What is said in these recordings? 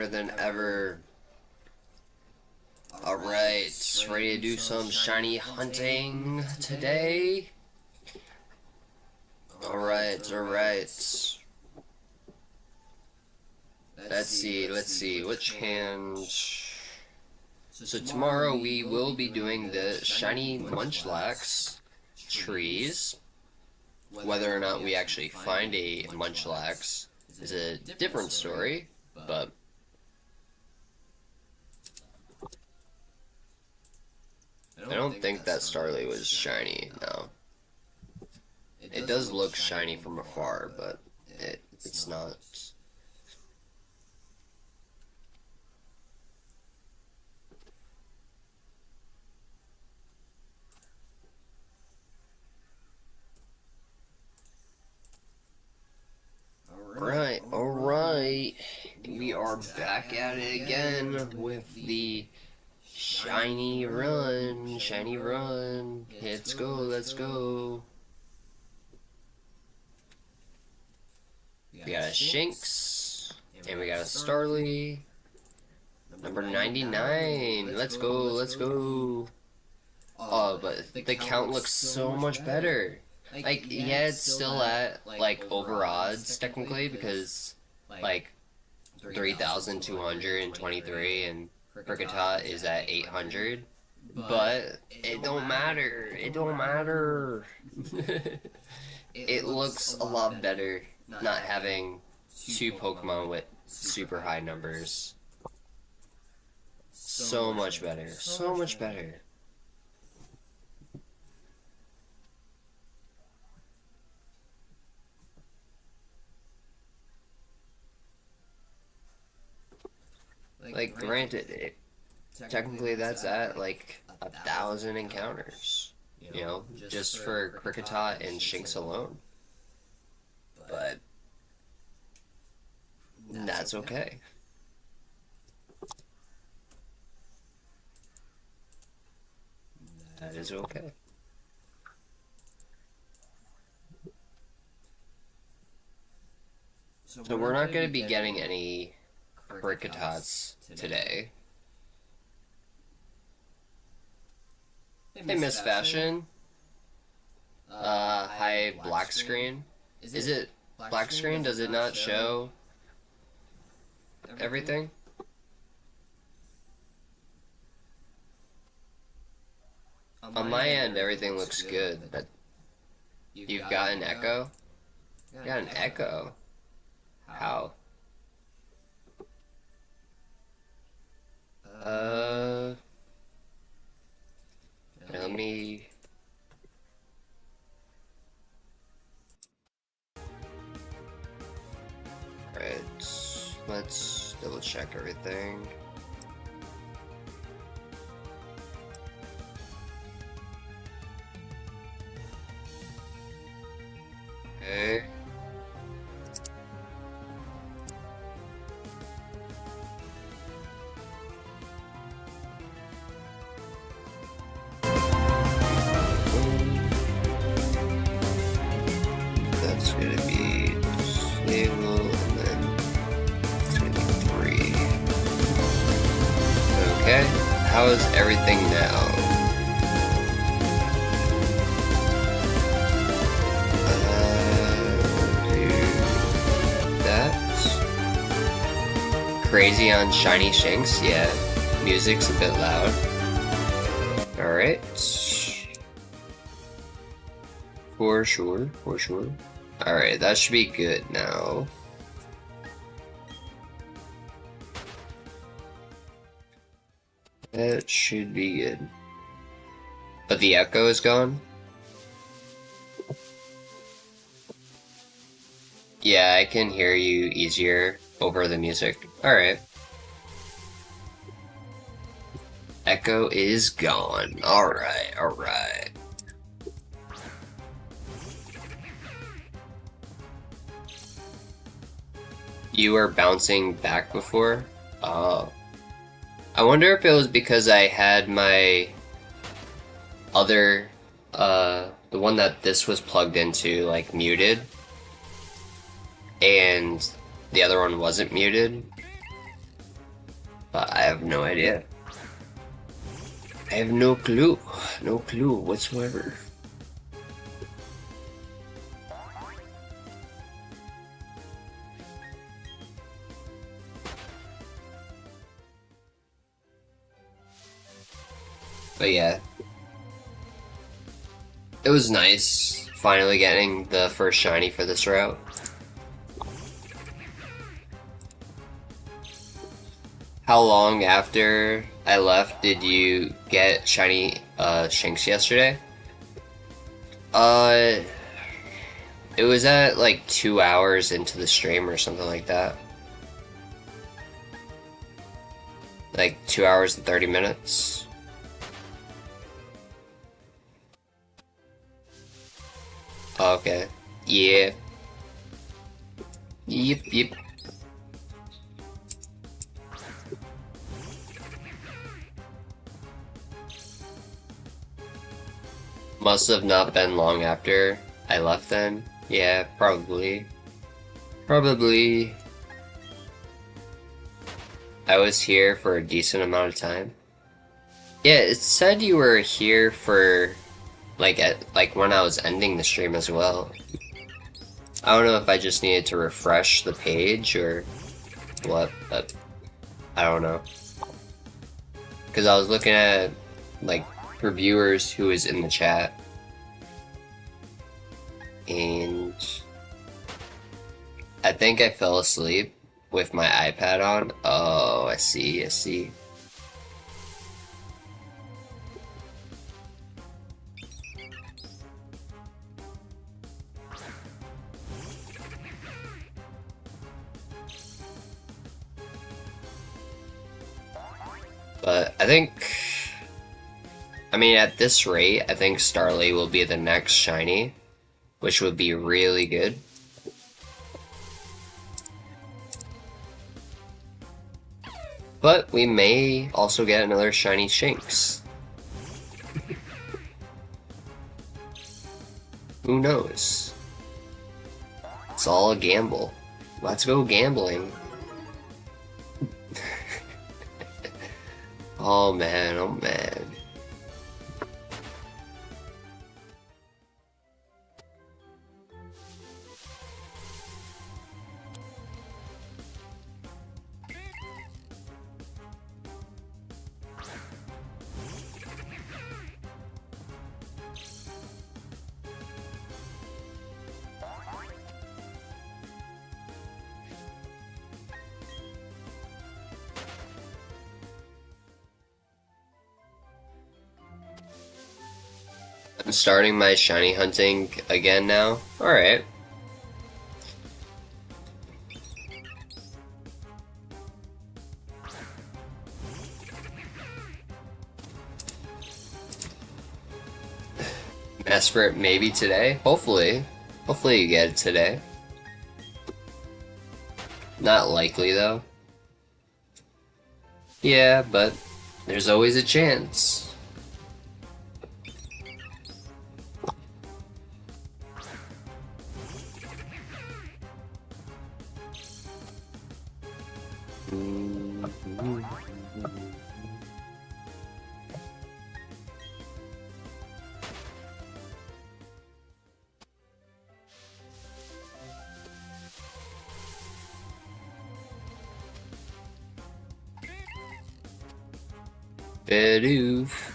Than ever. Alright, ready to do some shiny hunting today? Alright. Let's see, which hand? So tomorrow we will be doing the shiny Munchlax trees. Whether or not we actually find a Munchlax is a different story, but I don't think that Starly was shiny, no. It does look shiny from afar, but it's not. Alright. We are back at it again with the shiny run. Let's go. We got a Shinx, and we got a Starly. Number 99. Let's go. Oh, but the count looks so much better. Like, yeah, it's still at, like, over odds, technically, because, like, 3,223 and Kricketot is at 800. But it don't matter. It looks a lot better not having two Pokemon with super high numbers. So much better. Like, granted, technically that's at, like, 1,000 encounters, you know, just for Kricketot and Shinx alone. But that's okay. That is okay. So we're not going to be getting any Kricketots today. Hey, Miss Fashion. Hi, black screen. Is it black screen? Does it not show everything? On my end, everything looks good. But you've got an echo? You got an echo? How? Let me... Alright, let's double check everything. Okay. That's gonna be stable, and then it's gonna be 3. Okay, how is everything now? Do that. Crazy on Shiny Shinx, yeah. Music's a bit loud. Alright. For sure. Alright, that should be good now. That should be good. But the echo is gone? Yeah, I can hear you easier over the music. Alright. Echo is gone. Alright. You were bouncing back before? Oh. I wonder if it was because I had my other, the one that this was plugged into, like, muted. And the other one wasn't muted. But I have no idea. I have no clue. No clue whatsoever. But yeah. It was nice finally getting the first shiny for this route. How long after I left did you get shiny Shinx yesterday? It was at like 2 hours into the stream or something like that. Like 2 hours and 30 minutes. Okay. Yeah. Yep. Must have not been long after I left then. Yeah, probably. Probably. I was here for a decent amount of time. Yeah, it said you were here for like when I was ending the stream as well. I don't know if I just needed to refresh the page or what, but I don't know. Because I was looking at like reviewers who was in the chat, and I think I fell asleep with my iPad on. Oh, I see. But I mean, at this rate, I think Starly will be the next shiny, which would be really good. But we may also get another shiny Shinx. Who knows? It's all a gamble. Let's go gambling. Oh man. I'm starting my shiny hunting again now. Alright. Mesprit maybe today? Hopefully. Hopefully you get it today. Not likely though. Yeah, but there's always a chance. Bidoof.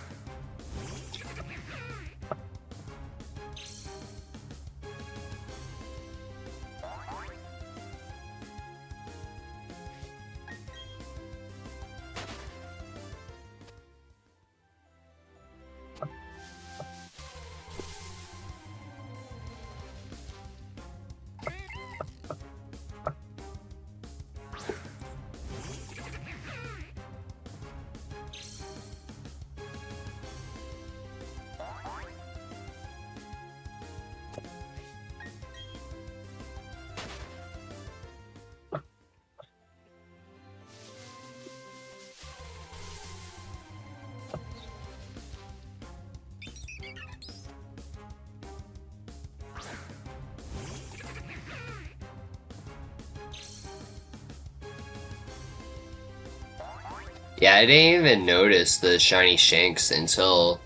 Yeah, I didn't even notice the shiny Shanks until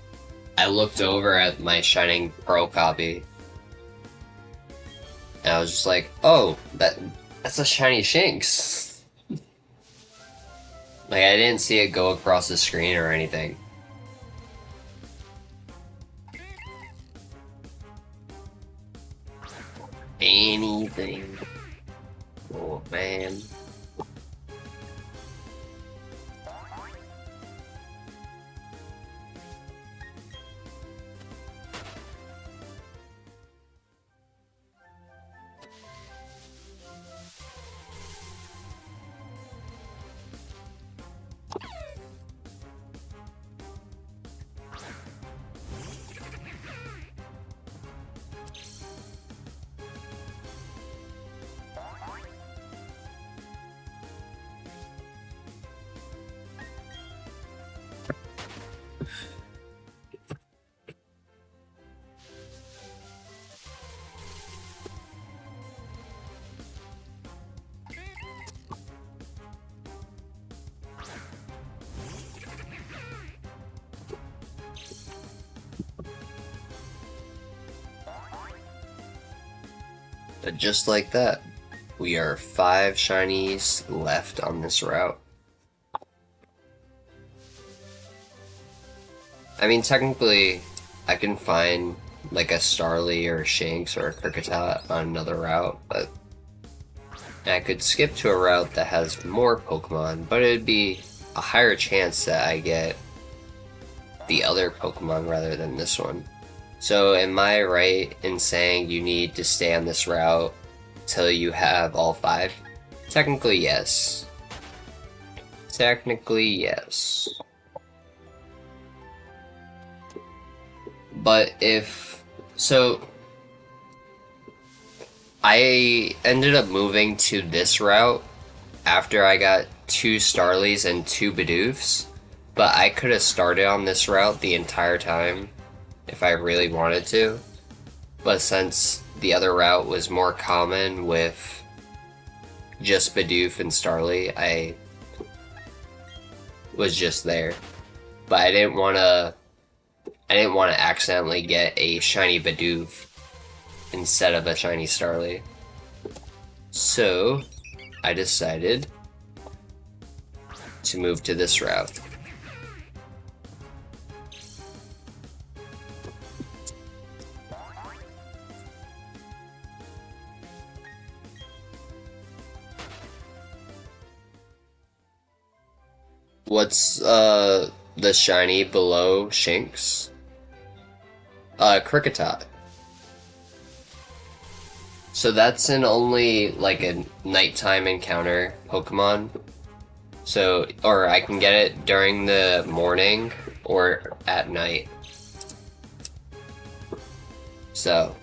I looked over at my Shining Pearl copy. And I was just like, oh, that's a shiny Shanks. Like, I didn't see it go across the screen or anything. Anything. Oh, man. But just like that, we are 5 shinies left on this route. I mean, technically, I can find like a Starly or a Shanks or a Kricketot on another route, but I could skip to a route that has more Pokemon, but it'd be a higher chance that I get the other Pokemon rather than this one. So am I right in saying you need to stay on this route till you have all 5? Technically, yes. Technically, yes. But so I ended up moving to this route after I got 2 Starlies and 2 Bidoofs, but I could have started on this route the entire time if I really wanted to. But since the other route was more common with just Bidoof and Starly, I was just there. But I didn't want to accidentally get a shiny Bidoof instead of a shiny Starly. So I decided to move to this route. What's the shiny below Shanks? Kricketot. So that's an only like a nighttime encounter Pokemon. So, or I can get it during the morning or at night. So,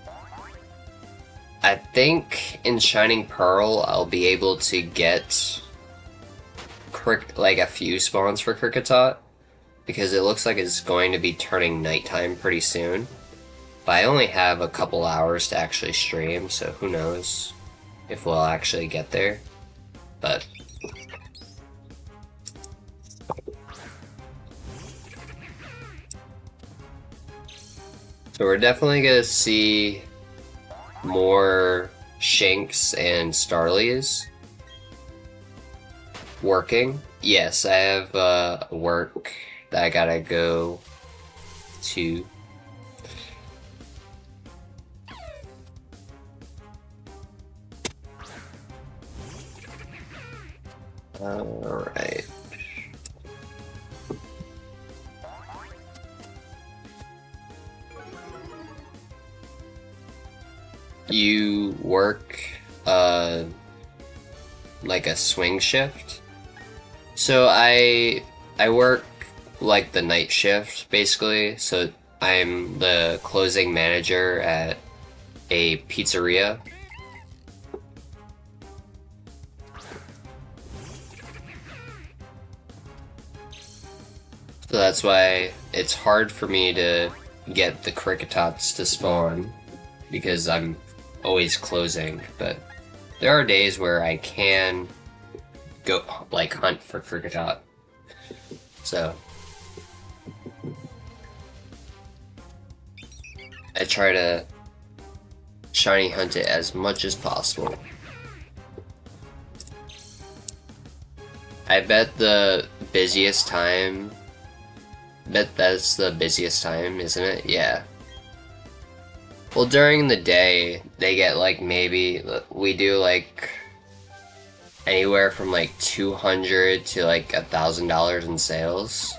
I think in Shining Pearl I'll be able to get like a few spawns for Kricketot, because it looks like it's going to be turning nighttime pretty soon. But I only have a couple hours to actually stream, so who knows if we'll actually get there. But so we're definitely gonna see more Shanks and Starlies working. Yes, I have work that I gotta go to. Alright. You work like a swing shift? So I work like the night shift basically, so I'm the closing manager at a pizzeria. So that's why it's hard for me to get the Kricketots to spawn, because I'm always closing, but there are days where I can go like hunt for Kricketot. So I try to shiny hunt it as much as possible. I bet the busiest time, that's the busiest time, isn't it? Yeah. Well, during the day, they get like maybe, we do like anywhere from like $200 to like $1,000 in sales.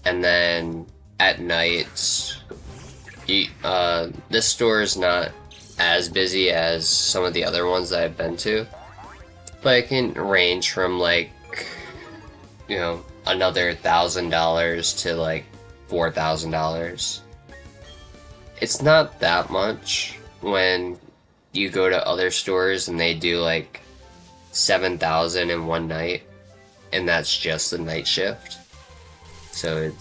And then at night, this store is not as busy as some of the other ones that I've been to, but it can range from like, you know, another $1,000 to like $4,000. It's not that much when you go to other stores and they do like 7,000 in one night, and that's just the night shift. So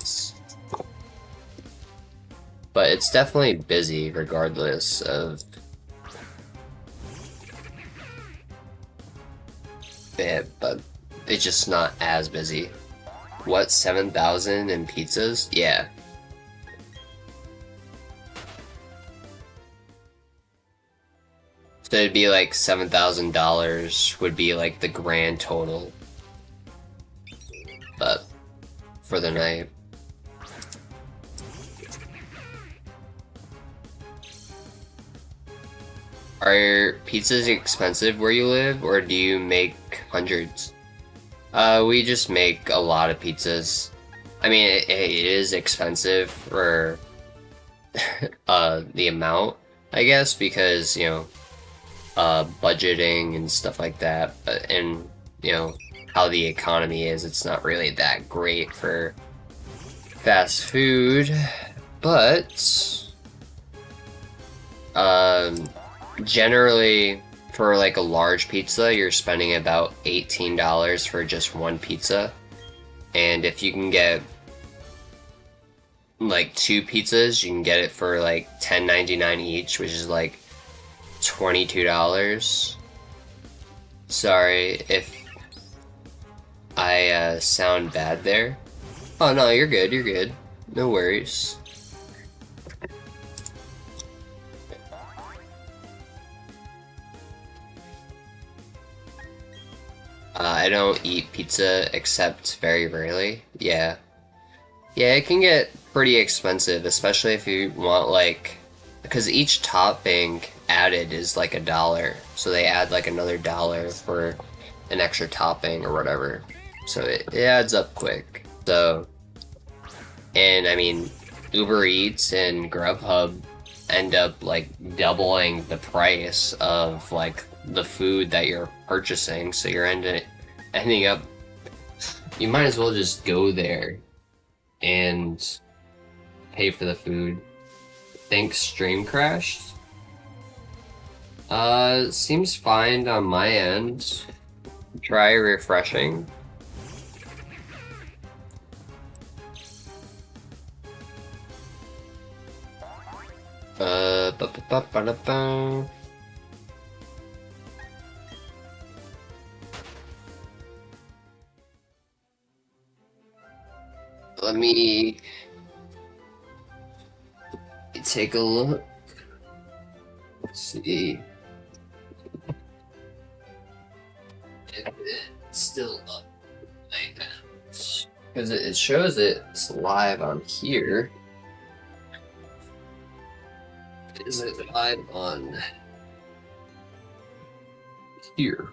but it's definitely busy regardless of it, but it's just not as busy. What, 7,000 in pizzas? Yeah. So it'd be like $7,000 would be like the grand total. But for the night. Are pizzas expensive where you live, or do you make hundreds? We just make a lot of pizzas. I mean, it is expensive for the amount, I guess, because, you know, budgeting and stuff like that, and, you know, how the economy is, it's not really that great for fast food, but, generally, for like a large pizza, you're spending about $18 for just one pizza. And if you can get like 2 pizzas, you can get it for like $10.99 each, which is like $22. Sorry if I sound bad there. Oh no, you're good, you're good. No worries. I don't eat pizza except very rarely. Yeah. Yeah, it can get pretty expensive, especially if you want like, because each topping added is like $1, so they add like another $1 for an extra topping or whatever. So it adds up quick. So, and I mean, Uber Eats and Grubhub end up like doubling the price of like the food that you're purchasing, so you're ending up, you might as well just go there and pay for the food. Think stream crashed? Seems fine on my end. Try refreshing. Ba-ba-ba-ba-da-ba. Let me take a look. Let's see if it's still up like that, because it shows it's live on here. Is it live on here?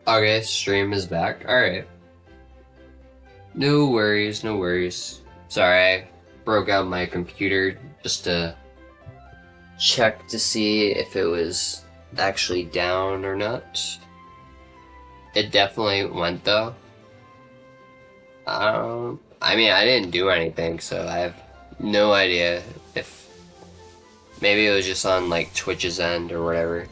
Okay, stream is back. Alright. No worries, no worries. Sorry, I broke out my computer just to check to see if it was actually down or not. It definitely went though. I mean, I didn't do anything, so I have no idea if maybe it was just on like Twitch's end or whatever.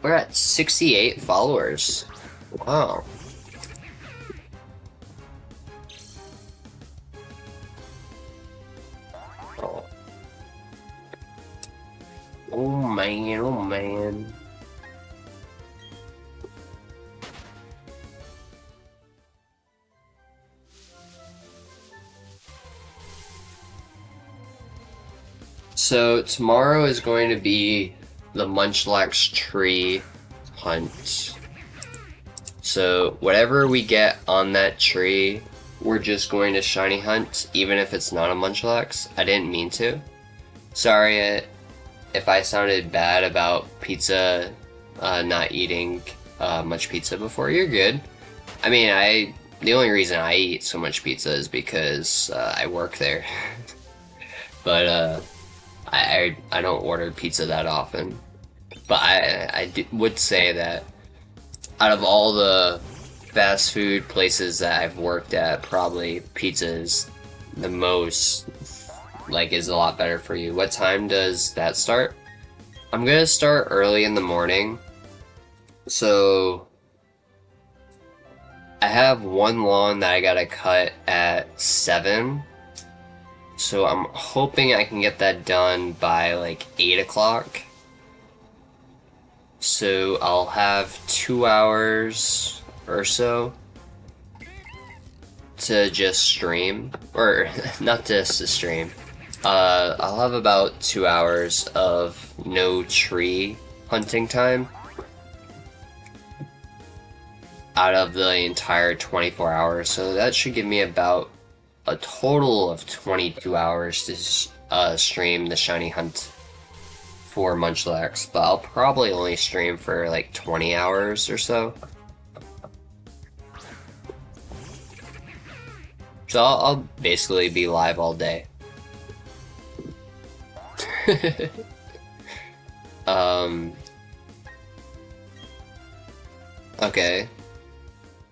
We're at 68 followers. Wow. Oh man, oh man. So tomorrow is going to be the Munchlax tree hunt. So whatever we get on that tree, we're just going to shiny hunt, even if it's not a Munchlax. I didn't mean to. Sorry if I sounded bad about pizza, not eating much pizza before. You're good. I mean, the only reason I eat so much pizza is because I work there. But I don't order pizza that often. But would say that out of all the fast food places that I've worked at, probably pizza is the most, like, is a lot better for you. What time does that start? I'm gonna start early in the morning. So I have one lawn that I gotta cut at 7. So I'm hoping I can get that done by like 8 o'clock. So I'll have 2 hours or so to just stream. Or not just to stream. I'll have about 2 hours of no tree hunting time out of the entire 24 hours. So that should give me about a total of 22 hours to stream the shiny hunt for Munchlax, but I'll probably only stream for like 20 hours or so. So I'll basically be live all day. Okay.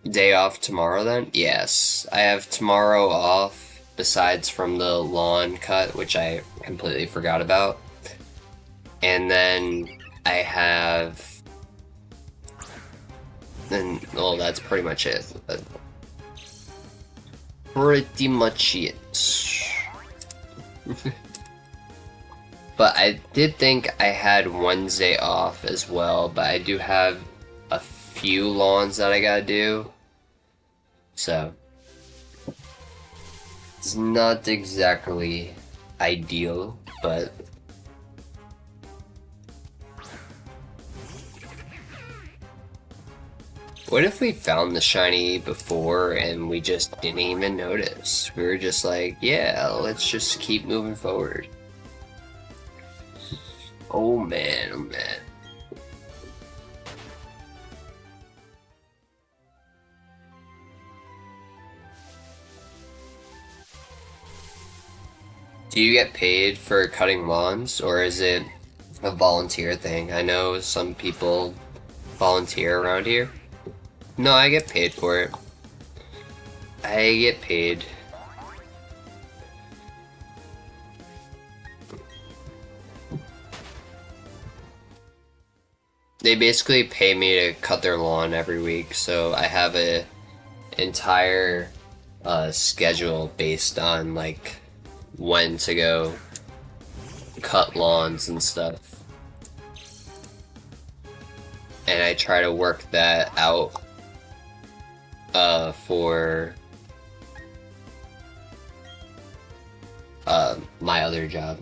Day off tomorrow then? Yes. I have tomorrow off, besides from the lawn cut, which I completely forgot about. And then I have... well, that's pretty much it. Pretty much it. But I did think I had Wednesday off as well, but I do have a few lawns that I gotta do. So it's not exactly ideal, but what if we found the shiny before and we just didn't even notice? We were just like, yeah, let's just keep moving forward. Oh man, oh man. Do you get paid for cutting lawns, or is it a volunteer thing? I know some people volunteer around here. No, I get paid for it. I get paid. They basically pay me to cut their lawn every week, so I have a entire schedule based on like when to go cut lawns and stuff. And I try to work that out for my other job.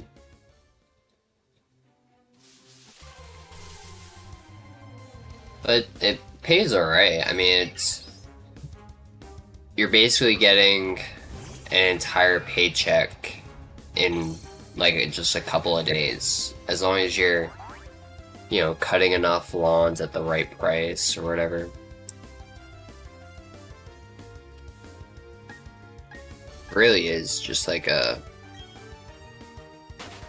But it pays alright. I mean, you're basically getting an entire paycheck in like just a couple of days, as long as you're, you know, cutting enough lawns at the right price or whatever. It really is just like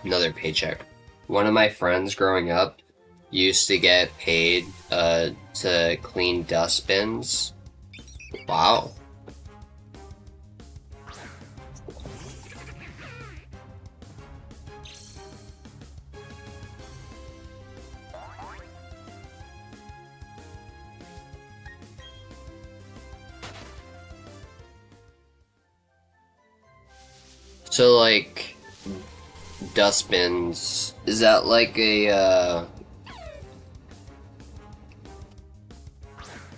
another paycheck. One of my friends growing up used to get paid to clean dustbins. Wow. So like, dustbins. Is that like a,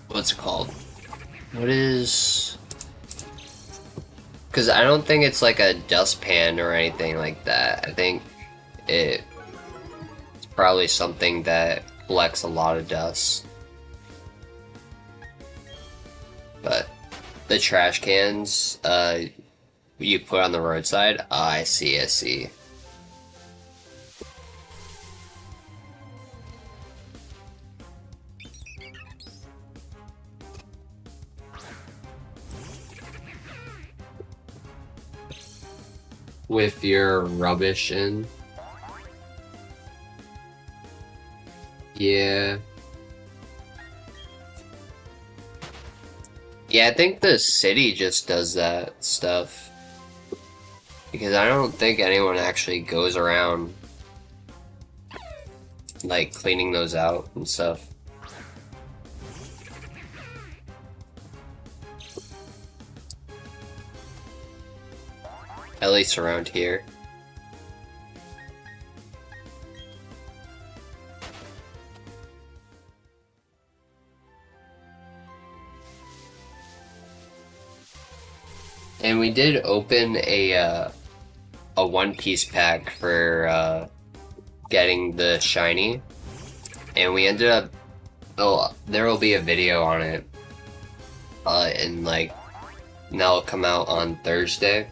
what's it called? What is... Because I don't think it's like a dustpan or anything like that. I think it's probably something that collects a lot of dust. But the trash cans, you put on the roadside? Oh, I see, I see. With your rubbish in? Yeah. Yeah, I think the city just does that stuff. Because I don't think anyone actually goes around, like, cleaning those out and stuff. At least around here. And we did open a One Piece pack for getting the shiny, and we ended up. Oh, there will be a video on it, and like that'll come out on Thursday.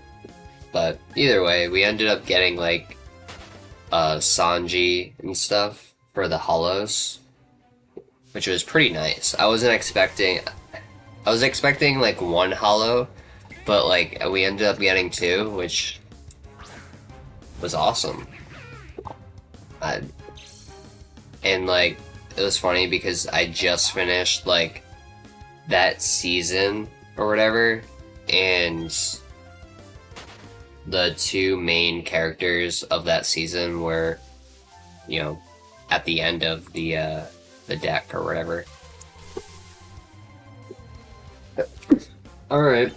But either way, we ended up getting like Sanji and stuff for the hollows, which was pretty nice. I wasn't expecting. I was expecting like one hollow, but like we ended up getting two, which was awesome. And like it was funny because I just finished like that season or whatever, and the two main characters of that season were, you know, at the end of the deck or whatever. All right.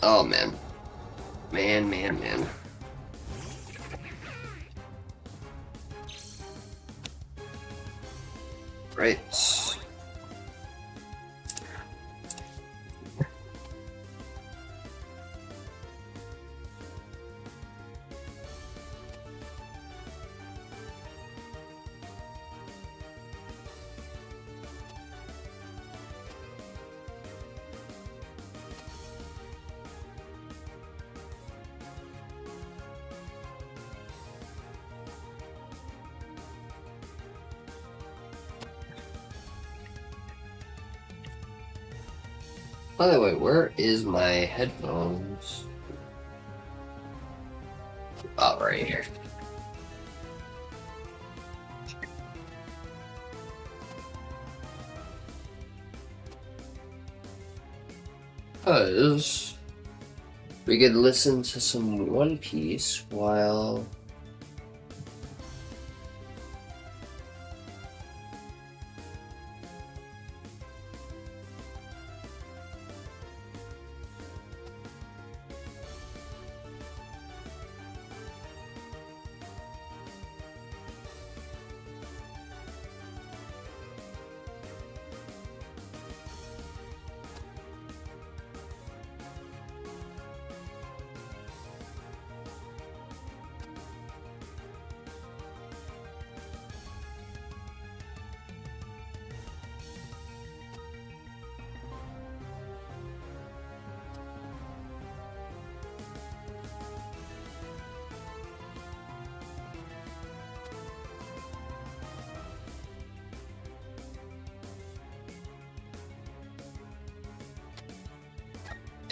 Oh man, man. Right. By the way, where is my headphones? Oh, right here. Because we could listen to some One Piece while...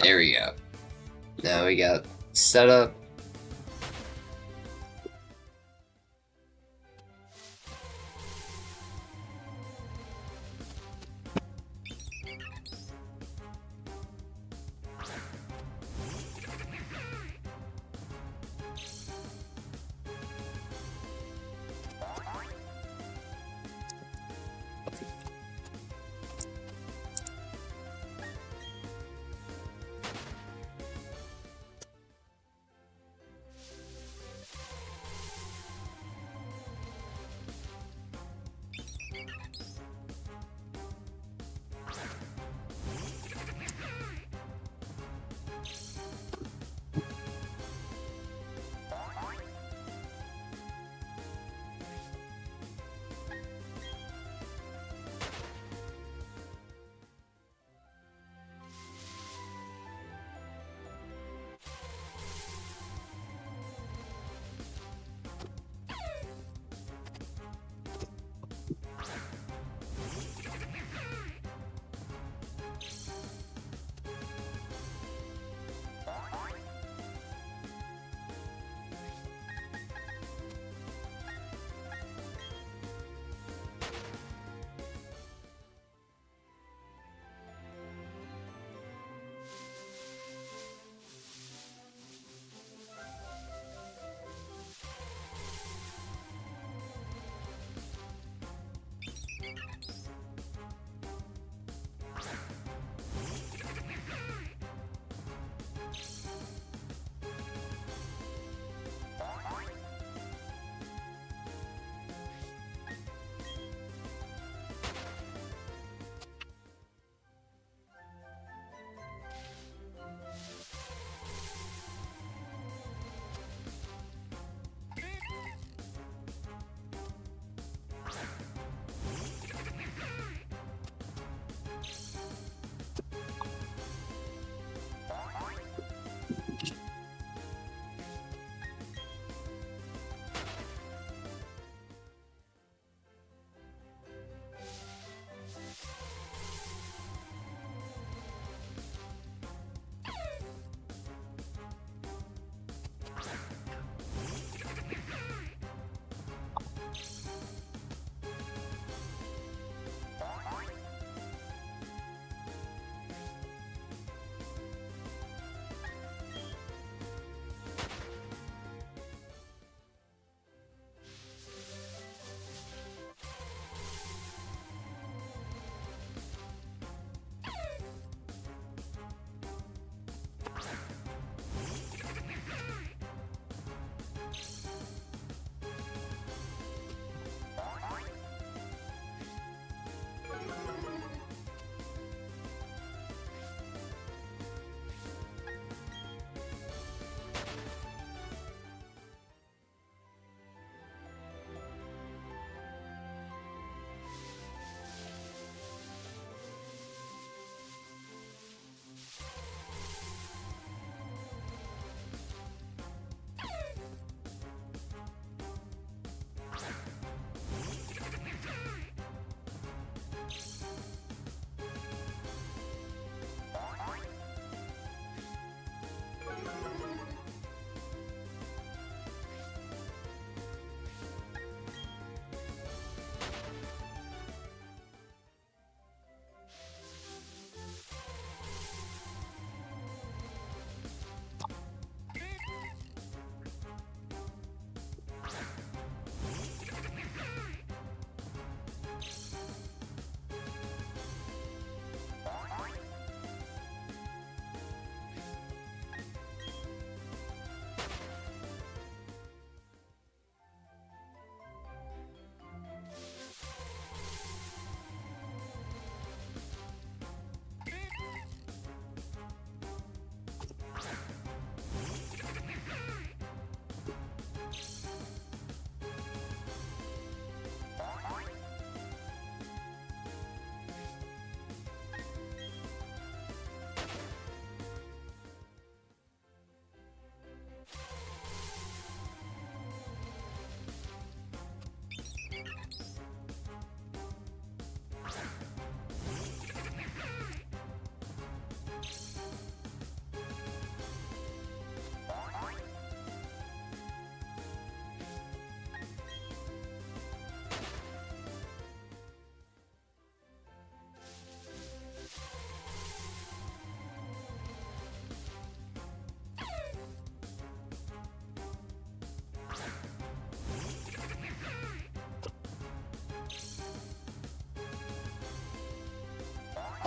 There we go. Now we got set up.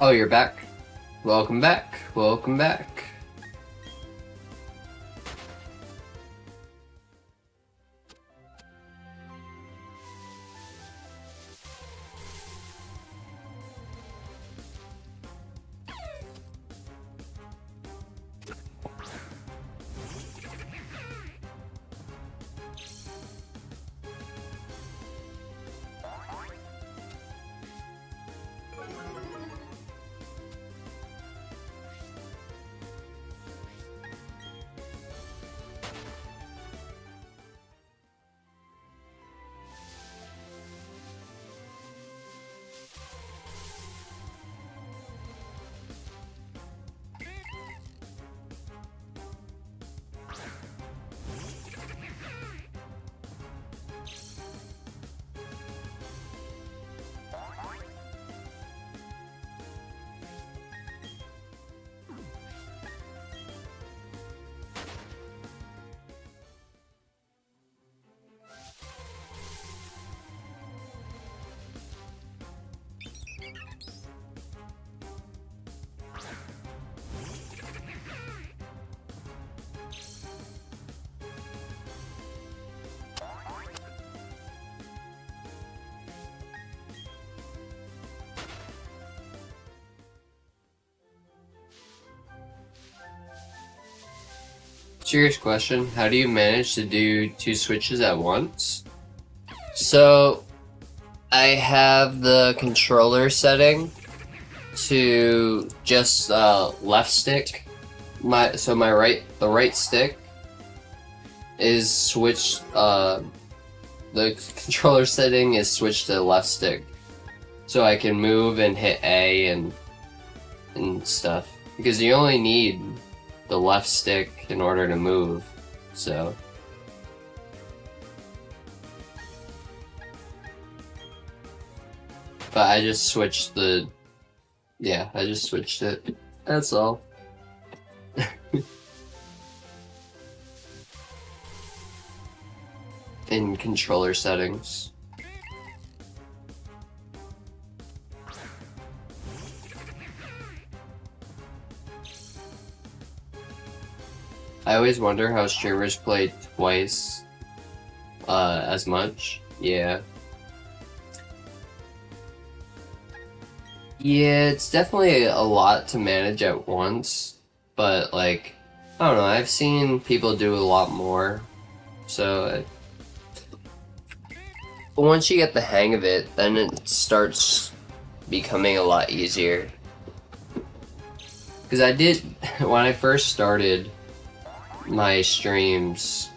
Oh, you're back. Welcome back. Welcome back. serious question. How do you manage to do 2 switches at once? So, I have the controller setting to just left stick. The right stick is switched. The controller setting is switched to left stick, so I can move and hit A and stuff. Because you only need the left stick in order to move, so. But I just switched I just switched it. That's all. In controller settings. I always wonder how streamers play twice as much. Yeah. Yeah, it's definitely a lot to manage at once, but like, I don't know, I've seen people do a lot more, so but once you get the hang of it, then it starts becoming a lot easier. Because I did, when I first started my streams,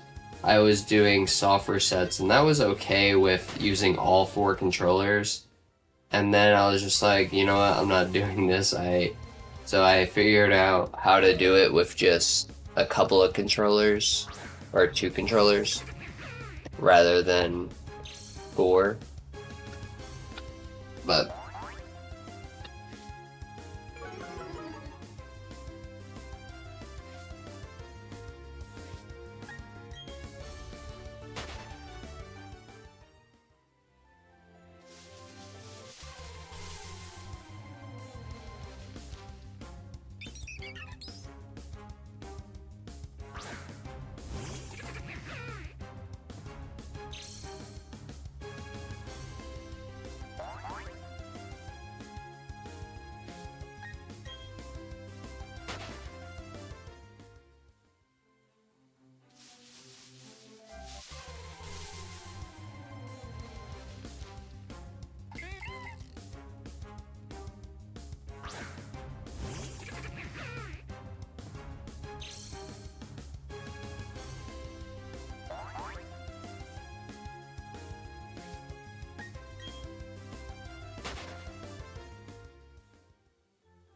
I was doing software sets, and that was okay with using all 4 controllers. And then I was just like, you know what, I'm not doing this. So I figured out how to do it with just a couple of controllers, or 2 controllers, rather than 4. But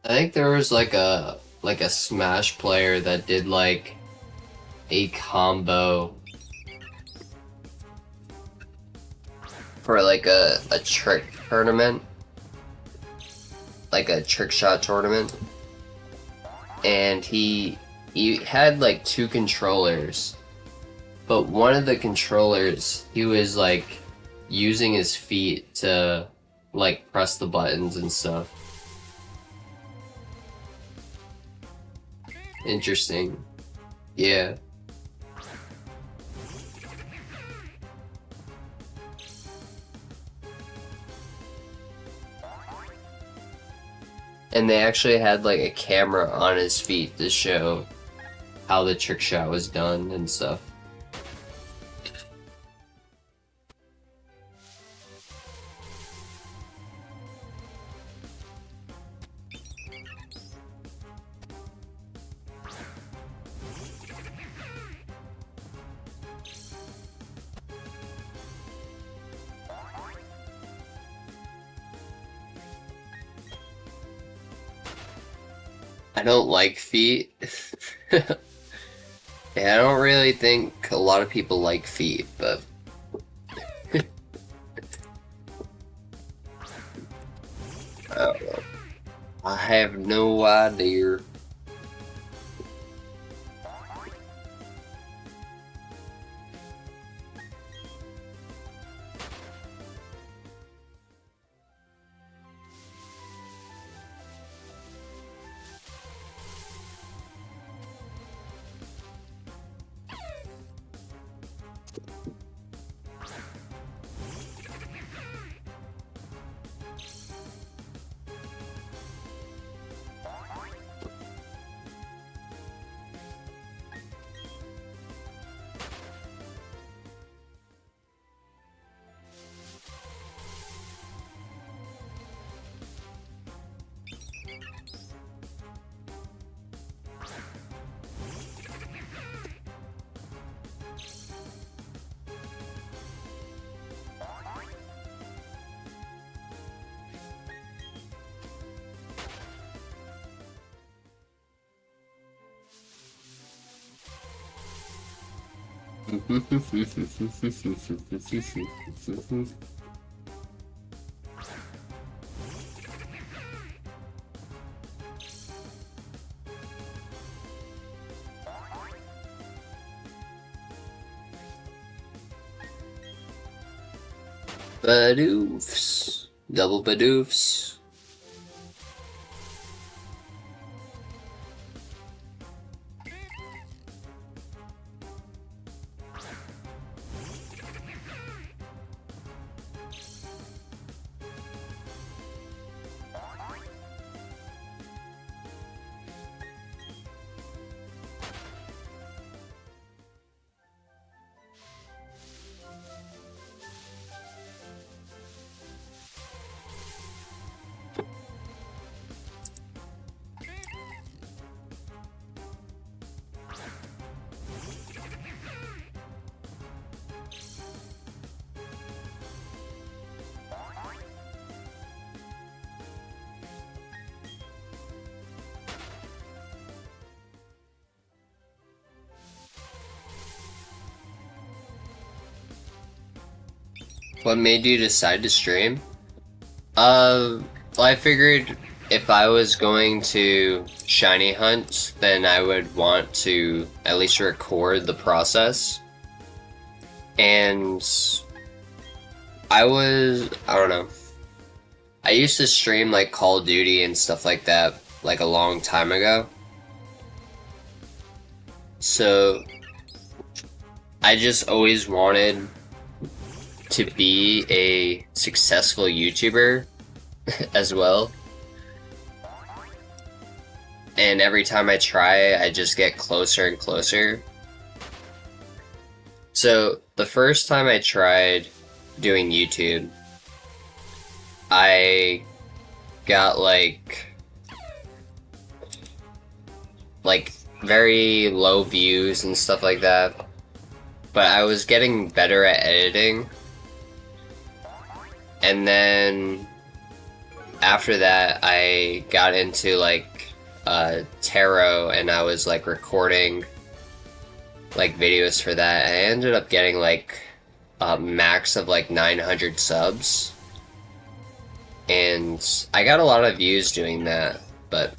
I think there was like a Smash player that did like a combo for like a trick tournament, like a trick shot tournament, and he had like 2 controllers, but one of the controllers he was like using his feet to like press the buttons and stuff. Interesting. Yeah. And they actually had like a camera on his feet to show how the trick shot was done and stuff. I don't like feet. Yeah, I don't really think a lot of people like feet, but I don't know. I have no idea. Badoofs. Double badoofs. What made you decide to stream? Well, I figured if I was going to shiny hunt, then I would want to at least record the process. And I don't know. I used to stream like Call of Duty and stuff like that like a long time ago. So I just always wanted to be a successful YouTuber as well. And every time I try, I just get closer and closer. So the first time I tried doing YouTube, I got like very low views and stuff like that. But I was getting better at editing. And then after that, I got into like tarot, and I was like recording like videos for that. I ended up getting like a max of like 900 subs, and I got a lot of views doing that, but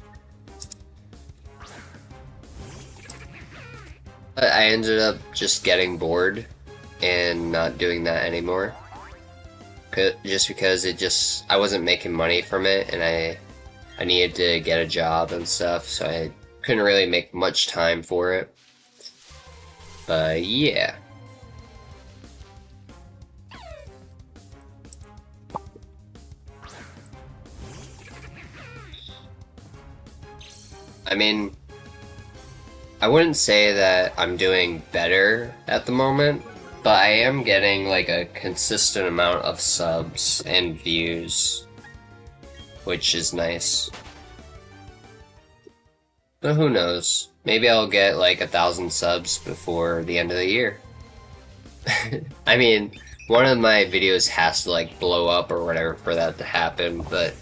I ended up just getting bored and not doing that anymore. Just because I wasn't making money from it, and I needed to get a job and stuff, so I couldn't really make much time for it. But yeah. I mean, I wouldn't say that I'm doing better at the moment, but I am getting like a consistent amount of subs and views, which is nice. But who knows? Maybe I'll get like 1,000 subs before the end of the year. I mean, one of my videos has to like blow up or whatever for that to happen, but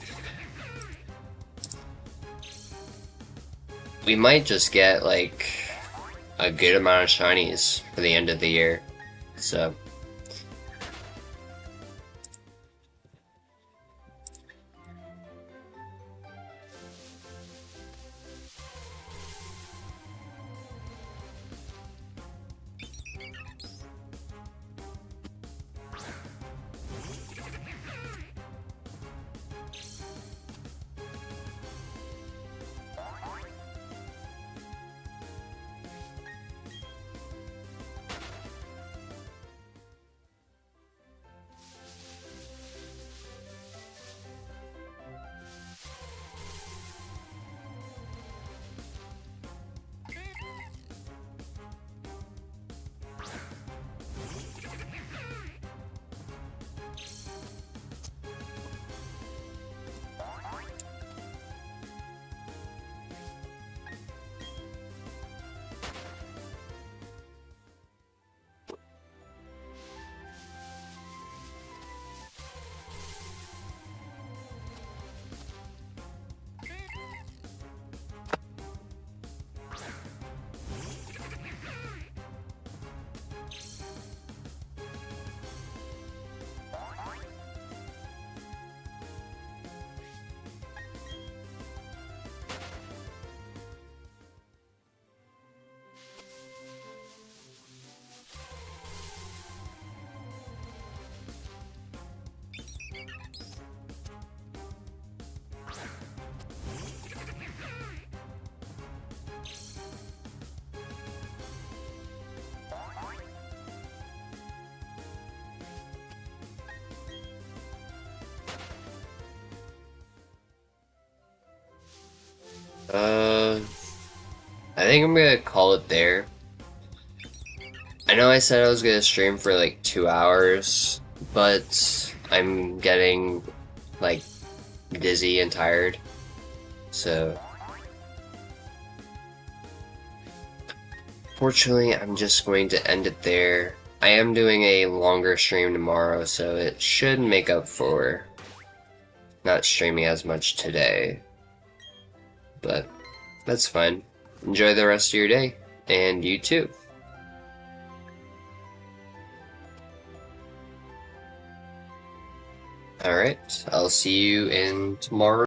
we might just get like a good amount of shinies for the end of the year. So I think I'm gonna call it there. I know I said I was gonna stream for like 2 hours, but I'm getting like dizzy and tired, so fortunately I'm just going to end it there. I am doing a longer stream tomorrow, so it should make up for not streaming as much today, but that's fine. Enjoy the rest of your day, and you too. Alright, I'll see you in tomorrow.